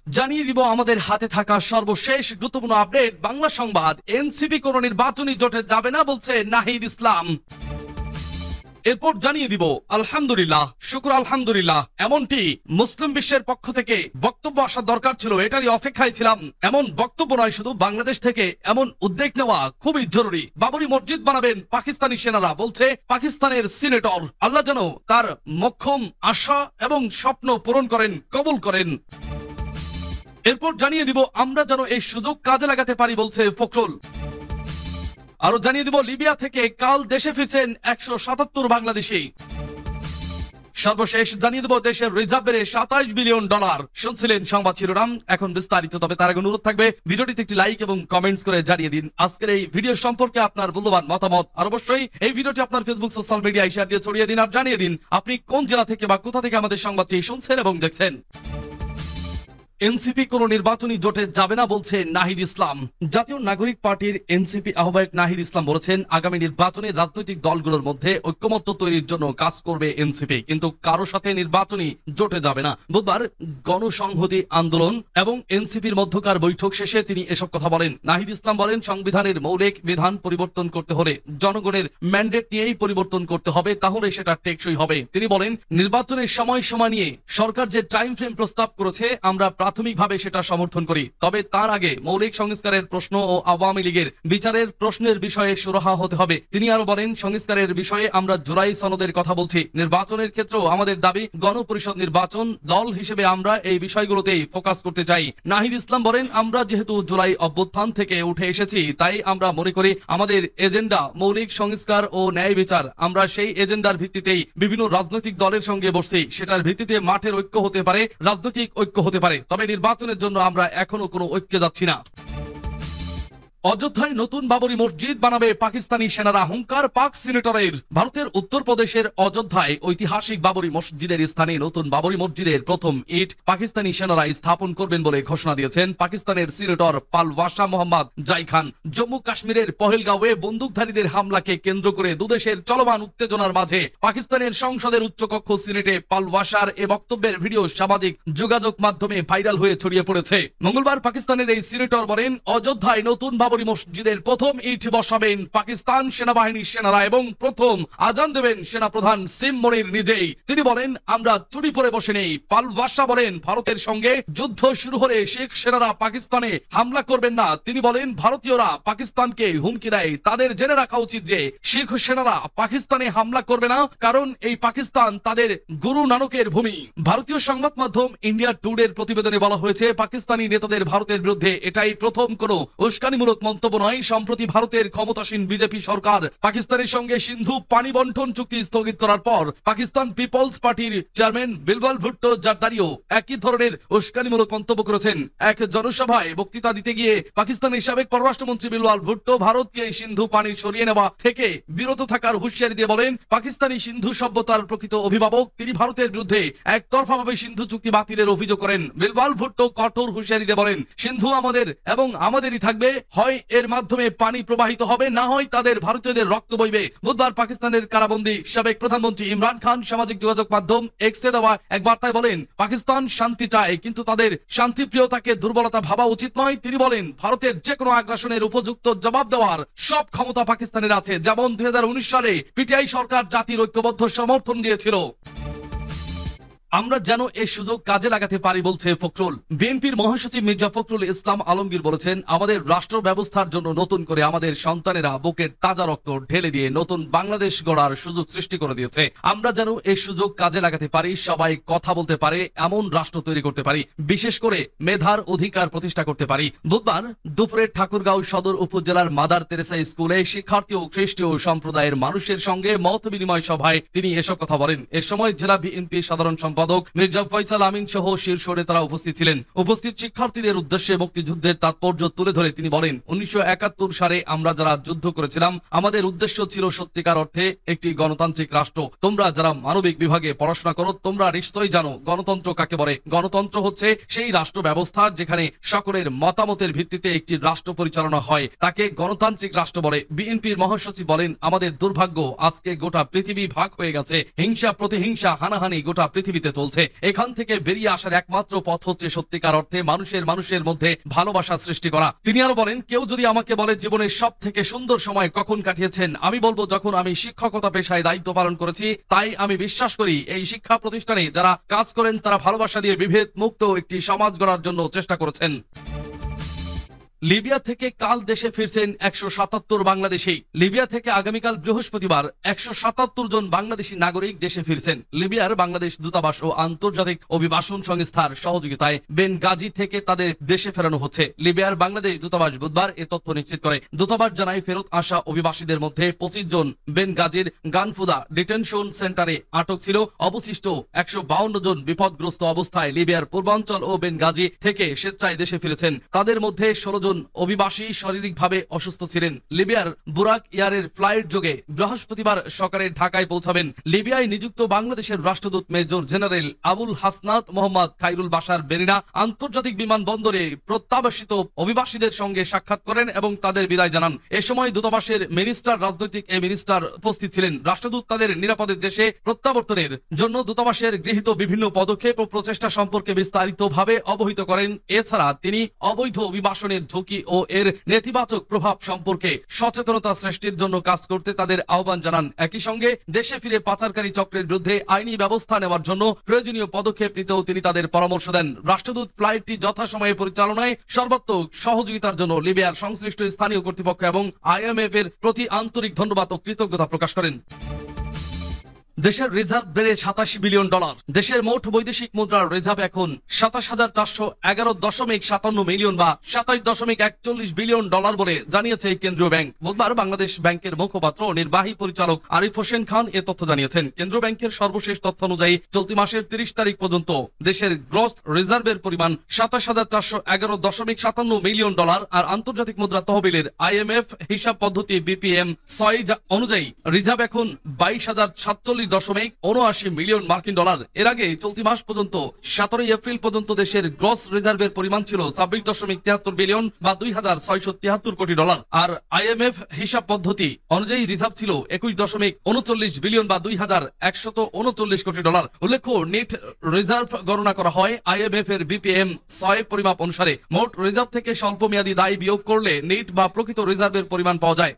জানিয়ে দিব আমাদের হাতে থাকা সর্বশেষ গুরুত্বপূর্ণ আপডেট। বাংলা সংবাদ, এনসিপি কোন নির্বাচনী জোটে যাবে না বলছে নাহিদ ইসলাম। এরপর জানিয়ে দিব আলহামদুলিল্লাহ, শুকর আলহামদুলিল্লাহ, এমনটি মুসলিম বিশ্বের পক্ষ থেকে বক্তব্য আসা দরকার ছিল, এটারই অপেক্ষায় ছিলাম। এমন বক্তব্য নয়, শুধু বাংলাদেশ থেকে এমন উদ্যোগ নেওয়া খুবই জরুরি। বাবরি মসজিদ বানাবেন পাকিস্তানি সেনারা, বলছে পাকিস্তানের সিনেটর। আল্লাহ যেন তার মক্ষম আশা এবং স্বপ্ন পূরণ করেন, কবুল করেন। এরপর জানিয়ে দিব আমরা যেন এই সুযোগ কাজে লাগাতে পারি, বলছে ফখরুল। আরো জানিয়ে দিব লিবিয়া থেকে কাল দেশে ফিরছেন 177 বাংলাদেশি। সর্বশেষ জানিয়ে দেব দেশের রিজার্ভ বেড়ে $27 বিলিয়ন। শুনছিলেন সংবাদ শিরোনাম, এখন বিস্তারিত। তবে তার আগে অনুরোধ থাকবে ভিডিওটিতে একটি লাইক এবং কমেন্টস করে জানিয়ে দিন আজকের এই ভিডিও সম্পর্কে আপনার মূল্যবান মতামত। আর অবশ্যই এই ভিডিওটি আপনার ফেসবুক সোশ্যাল মিডিয়ায় শেয়ার দিয়ে ছড়িয়ে দিন আর জানিয়ে দিন আপনি কোন জেলা থেকে বা কোথা থেকে আমাদের সংবাদটি শুনছেন এবং দেখছেন। এনসিপি কোন নির্বাচনী জোটে যাবে না বলছে নাহিদ ইসলাম। জাতীয় নাগরিক পার্টির এনসিপি আহ্বায়ক নাহিদ ইসলাম বলেছেন, আগামী নির্বাচনে রাজনৈতিক দলগুলোর মধ্যে ঐক্যমত্য তৈরির জন্য কাজ করবে এনসিপি, কিন্তু কারো সাথে নির্বাচনী জোটে যাবে না। বুধবার গণসংহতি আন্দোলন এবং এনসিপির মধ্যকার বৈঠক শেষে তিনি এসব কথা বলেন। নাহিদ ইসলাম বলেন, সংবিধানের মৌলিক বিধান পরিবর্তন করতে হলে জনগণের ম্যান্ডেট নিয়েই পরিবর্তন করতে হবে, তাহলে সেটা টেকসই হবে। তিনি বলেন, নির্বাচনের সময় নিয়ে সরকার যে টাইম ফ্রেম প্রস্তাব করেছে আমরা প্রাথমিকভাবে সেটা সমর্থন করি, তবে তার আগে মৌলিক সংস্কারের প্রশ্ন ও আওয়ামী লীগের বিচারের প্রশ্নের বিষয়ে সুরাহা হতে হবে। তিনি আরো বলেন, সংস্কারের বিষয়ে আমরা জুলাই সনদের কথা বলছি, নির্বাচনের ক্ষেত্রেও আমাদের দাবি গণপরিষদ নির্বাচন। দল হিসেবে আমরা এই বিষয়গুলোতেই ফোকাস করতে চাই। নাহিদ ইসলাম বলেন, আমরা যেহেতু জুলাই অভ্যুত্থান থেকে উঠে এসেছি, তাই আমরা মনে করি আমাদের এজেন্ডা মৌলিক সংস্কার ও ন্যায় বিচার। আমরা সেই এজেন্ডার ভিত্তিতেই বিভিন্ন রাজনৈতিক দলের সঙ্গে বসছি, সেটার ভিত্তিতে মাঠের ঐক্য হতে পারে, রাজনৈতিক ঐক্য হতে পারে, তবে নির্বাচনের জন্য আমরা এখনো কোনো ঐক্যে যাচ্ছি না। অযোধ্যায় নতুন বাবরি মসজিদ বানাবে পাকিস্তানি সেনারা, হুঙ্কার পাক সিনেটরের। ভারতের উত্তরপ্রদেশের অযোধ্যায় ঐতিহাসিক বাবরি মসজিদের স্থানে নতুন বাবরি মসজিদের প্রথম ইট পাকিস্তানি সেনারা স্থাপন করবেন বলে ঘোষণা দিয়েছেন পাকিস্তানের সিনেটর পালওয়াসা মোহাম্মদ জাই খান। জম্মু কাশ্মীরের পহেলগাঁওয়ে বন্দুকধারীদের হামলাকে কেন্দ্র করে দুদেশের চলমান উত্তেজনার মাঝে পাকিস্তানের সংসদের উচ্চকক্ষ সিনেটে পালওয়াসার এ বক্তব্যের ভিডিও সামাজিক যোগাযোগ মাধ্যমে ভাইরাল হয়ে ছড়িয়ে পড়েছে। মঙ্গলবার পাকিস্তানের এই সিনেটর বলেন, অযোধ্যায় নতুন বাবরি মসজিদের প্রথম ইট বসাবেন পাকিস্তান সেনাবাহিনীর সেনারা এবং প্রথম আজান দেবেন সেনাপ্রধান সিম মনির নিজেই। তিনি বলেন, আমরা চুরি পরে বসে নেই। পালওয়াসা বলেন, ভারতের সঙ্গে যুদ্ধ শুরু হলে শেখ সেনারা পাকিস্তানে হামলা করবেন না। তিনি বলেন, ভারতীয়রা পাকিস্তানকে হুমকি দেয়, তাদের জেনে রাখা উচিত যে শেখ সেনারা পাকিস্তানে হামলা করবে না, কারণ এই পাকিস্তান তাদের গুরু নানকের ভূমি। ভারতীয় সংবাদ মাধ্যম ইন্ডিয়া টুডের প্রতিবেদনে বলা হয়েছে, পাকিস্তানি নেতাদের ভারতের বিরুদ্ধে এটাই প্রথম কোনো উস্কানিমূলক মন্তব্য নয়। সম্প্রতি ভারতের ক্ষমতাসীন বিজেপি সরকার পাকিস্তানের সঙ্গে সিন্ধু পানি বন্টন চুক্তি স্থগিত করার পর পাকিস্তান পিপলস পার্টির চেয়ারম্যান বিলওয়াল ভুট্টো জারদারিও একই ধরনের উস্কানিমূলক মন্তব্য করেছেন। এক জনসভায় বক্তৃতা দিতে গিয়ে পাকিস্তানের সাবেক পররাষ্ট্রমন্ত্রী বিলওয়াল ভুট্টো ভারতকে সিন্ধু পানি সরিয়ে নেওয়া থেকে বিরত থাকার হুঁশিয়ারি দিয়ে বলেন, পাকিস্তানি সিন্ধু সভ্যতার প্রকৃত অভিভাবক। তিনি ভারতের বিরুদ্ধে একতরফাভাবে সিন্ধু চুক্তি বাতিলের অভিযোগ করেন। বিলওয়াল ভুট্টো কঠোর হুঁশিয়ারি দিয়ে বলেন, সিন্ধু আমাদের এবং আমাদেরই থাকবে, হয় এর মাধ্যমে পানি প্রবাহিত হবে, না হয় তাদের ভারতীয়দের রক্ত বইবে। বুধবার পাকিস্তানের কারাবন্দী সাবেক প্রধানমন্ত্রী ইমরান খান সামাজিক যোগাযোগ মাধ্যম এক্সে দেওয়া এক বার্তায় বলেন, পাকিস্তান শান্তি চায়, কিন্তু তাদের শান্তিপ্রিয়তাকে দুর্বলতা ভাবা উচিত নয়। তিনি বলেন, ভারতের যে কোনো আগ্রাসনের উপযুক্ত জবাব দেওয়ার সব ক্ষমতা পাকিস্তানের আছে, যেমন 2019 সালে পিটিআই সরকার জাতির ঐক্যবদ্ধ সমর্থন দিয়েছিল। আমরা যেন এই সুযোগ কাজে লাগাতে পারি, বলছে ফখরুল। বিএনপির মহাসচিব মির্জা ফখরুল ইসলাম আলমগীর বলেছেন, আমাদের রাষ্ট্র ব্যবস্থার জন্য নতুন করে আমাদের সন্তানেরা বুকের তাজা রক্ত ঢেলে দিয়ে নতুন বাংলাদেশ গড়ার সুযোগ সৃষ্টি করে দিয়েছে। আমরা যেন এই সুযোগ কাজে লাগাতে পারি, সবাই কথা বলতে পারে এমন রাষ্ট্র তৈরি করতে পারি, বিশেষ করে মেধার অধিকার প্রতিষ্ঠা করতে পারি। বুধবার দুপুরে ঠাকুরগাঁও সদর উপজেলার মাদার তেরেসা স্কুলে শিক্ষার্থী ও খ্রিস্টীয় সম্প্রদায়ের মানুষের সঙ্গে মত বিনিময় সভায় তিনি এসব কথা বলেন। এ সময় জেলা বিএনপি সাধারণ সম্পাদক মির্জা ফয়সাল আমিন সহ শীর্ষ নেতারা উপস্থিত ছিলেন। উপস্থিত শিক্ষার্থীদের উদ্দেশ্যে মুক্তিযুদ্ধের তাৎপর্য তুলে ধরে তিনি বলেন, 1971 সালে আমরা যারা যুদ্ধ করেছিলাম, আমাদের উদ্দেশ্য ছিল সত্যিকার অর্থে একটি গণতান্ত্রিক রাষ্ট্র। তোমরা যারা মানবিক বিভাগে পড়াশোনা করো, তোমরা নিশ্চয়ই জানো গণতন্ত্র কাকে বলে। গণতন্ত্র হচ্ছে সেই রাষ্ট্র ব্যবস্থা যেখানে সকলের মতামতের ভিত্তিতে একটি রাষ্ট্র পরিচালনা হয়, তাকে গণতান্ত্রিক রাষ্ট্র বলে। বিএনপির মহাসচিব বলেন, আমাদের দুর্ভাগ্য আজকে গোটা পৃথিবী ভাগ হয়ে গেছে, হিংসা প্রতিহিংসা হানাহানি গোটা পৃথিবীতে দিকে চলছে। এখান থেকে বেরিয়ে আসার একমাত্র পথ হচ্ছে সত্যিকার অর্থে মানুষের মধ্যে ভালোবাসা সৃষ্টি করা। তিনি আরো বলেন, কেউ যদি আমাকে বলে জীবনের সব থেকে সুন্দর সময় কখন কাটিয়েছেন, আমি বলবো যখন আমি শিক্ষকতা পেশায় দায়িত্ব পালন করেছি। তাই আমি বিশ্বাস করি এই শিক্ষা প্রতিষ্ঠানে যারা কাজ করেন তারা ভালোবাসা দিয়ে বিভেদ মুক্ত একটি সমাজ গড়ার জন্য চেষ্টা করেছেন। লিবিয়া থেকে কাল দেশে ফিরছেন 177 বাংলাদেশি। লিবিয়া থেকে আগামীকাল বৃহস্পতিবার 177 জন বাংলাদেশি নাগরিক দেশে ফিরছেন। লিবিয়ার বাংলাদেশ দূতাবাস ও আন্তর্জাতিক অভিবাসন সংস্থার সহযোগিতায় বেনগাজি থেকে তাদের দেশে ফেরানো হচ্ছে। লিবিয়ার বাংলাদেশ দূতাবাস বুধবার এ তথ্য নিশ্চিত করে। দূতাবাস জানায়, ফেরত আসা অভিবাসীদের মধ্যে 25 জন বেনগাজির গানফুদা ডিটেনশন সেন্টারে আটক ছিল। অবশিষ্ট 152 জন বিপদগ্রস্ত অবস্থায় লিবিয়ার পূর্বাঞ্চল ও বেনগাজি থেকে স্বেচ্ছায় দেশে ফিরেছেন। তাদের মধ্যে 16 জন অভিবাসী শারীরিকভাবে অসুস্থ ছিলেন। লিবিয়ার বুরাক এয়ারের ফ্লাইট যোগে বৃহস্পতিবার সকালে ঢাকায় পৌঁছাবেন। লিবিয়ায় নিযুক্ত বাংলাদেশের রাষ্ট্রদূত মেজর জেনারেল আবুল হাসনাত মোহাম্মদ খাইরুল বাশার বেরিনা আন্তর্জাতিক বিমানবন্দরে প্রত্যাবাসিত অভিবাসীদের সঙ্গে সাক্ষাৎ করেন এবং তাদের বিদায় জানান। এ সময় দূতাবাসের মিনিস্টার রাজনৈতিক মিনিস্টার উপস্থিত ছিলেন। রাষ্ট্রদূত তাদের নিরাপদে দেশে প্রত্যাবর্তনের জন্য দূতাবাসের গৃহীত বিভিন্ন পদক্ষেপ ও প্রচেষ্টা সম্পর্কে বিস্তারিতভাবে অবহিত করেন। এছাড়া তিনি অবৈধ অভিবাসনের ঝুঁকি ও এর নেতিবাচক প্রভাব সম্পর্কে সচেতনতা সৃষ্টির জন্য কাজ করতে তাদের আহ্বান জানান। একই সঙ্গে দেশে ফিরে পাচারকারী চক্রের বিরুদ্ধে আইনি ব্যবস্থা নেওয়ার জন্য প্রয়োজনীয় পদক্ষেপ নিতেও তিনি তাদের পরামর্শ দেন। রাষ্ট্রদূত ফ্লাইটটি যথাসময়ে পরিচালনায় সর্বাত্মক সহযোগিতার জন্য লিবিয়ার সংশ্লিষ্ট স্থানীয় কর্তৃপক্ষ এবং IMF এর প্রতি আন্তরিক ধন্যবাদ ও কৃতজ্ঞতা প্রকাশ করেন। দেশের রিজার্ভ বেড়ে $27 বিলিয়ন। দেশের মোট বৈদেশিক মুদ্রার রিজার্ভ এখন 27,411.57 মিলিয়ন বা 27.41 বিলিয়ন ডলার বলে জানিয়েছে কেন্দ্রীয় ব্যাংক। বুধবার বাংলাদেশ ব্যাংকের মুখপাত্র ও নির্বাহী পরিচালক আরিফ হোসেন খান এ তথ্য জানিয়েছেন। কেন্দ্রীয় ব্যাংকের সর্বশেষ তথ্য অনুযায়ী চলতি মাসের 30 তারিখ পর্যন্ত দেশের গ্রস রিজার্ভের পরিমাণ 27,411.57 মিলিয়ন ডলার। আর আন্তর্জাতিক মুদ্রা তহবিলের IMF হিসাব পদ্ধতি BPM 6 অনুযায়ী রিজার্ভ এখন 22,047.79 মিলিয়ন মার্কিন ডলার। এর আগে চলতি মাস পর্যন্ত 17 এপ্রিল পর্যন্ত দেশের গ্রস রিজার্ভের পরিমাণ ছিল 26.73 বিলিয়ন বা 2,673 কোটি ডলার। আর IMF হিসাব পদ্ধতি অনুযায়ী রিজার্ভ ছিল 21.39 বিলিয়ন বা 2,139 কোটি ডলার। উল্লেখ্য, নেট রিজার্ভ গণনা করা হয় IMF এর BPM 6 পরিমাপ অনুসারে। মোট রিজার্ভ থেকে স্বল্প মেয়াদী দায় বিয়োগ করলে নেট বা প্রকৃত রিজার্ভের পরিমাণ পাওয়া যায়।